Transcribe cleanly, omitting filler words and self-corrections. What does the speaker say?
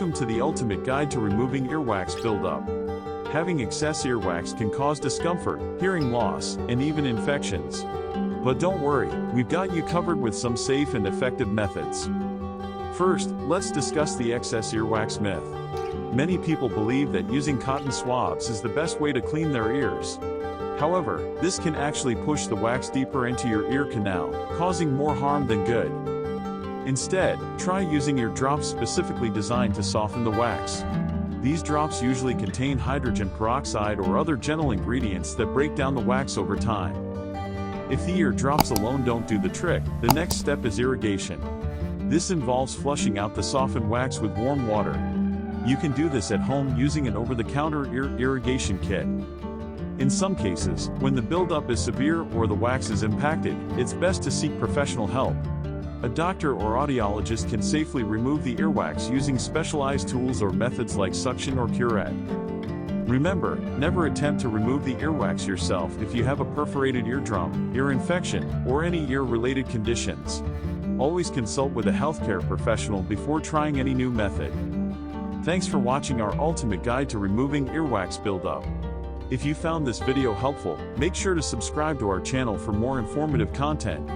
Welcome to the ultimate guide to removing earwax buildup. Having excess earwax can cause discomfort, hearing loss, and even infections. But don't worry, we've got you covered with some safe and effective methods. First, let's discuss the excess earwax myth. Many people believe that using cotton swabs is the best way to clean their ears. However, this can actually push the wax deeper into your ear canal, causing more harm than good. Instead, try using ear drops specifically designed to soften the wax. These drops usually contain hydrogen peroxide or other gentle ingredients that break down the wax over time. If the ear drops alone don't do the trick, the next step is irrigation. This involves flushing out the softened wax with warm water. You can do this at home using an over-the-counter ear irrigation kit. In some cases, when the buildup is severe or the wax is impacted, it's best to seek professional help. A doctor or audiologist can safely remove the earwax using specialized tools or methods like suction or curette. Remember, never attempt to remove the earwax yourself if you have a perforated eardrum, ear infection, or any ear-related conditions. Always consult with a healthcare professional before trying any new method. Thanks for watching our ultimate guide to removing earwax buildup. If you found this video helpful, make sure to subscribe to our channel for more informative content.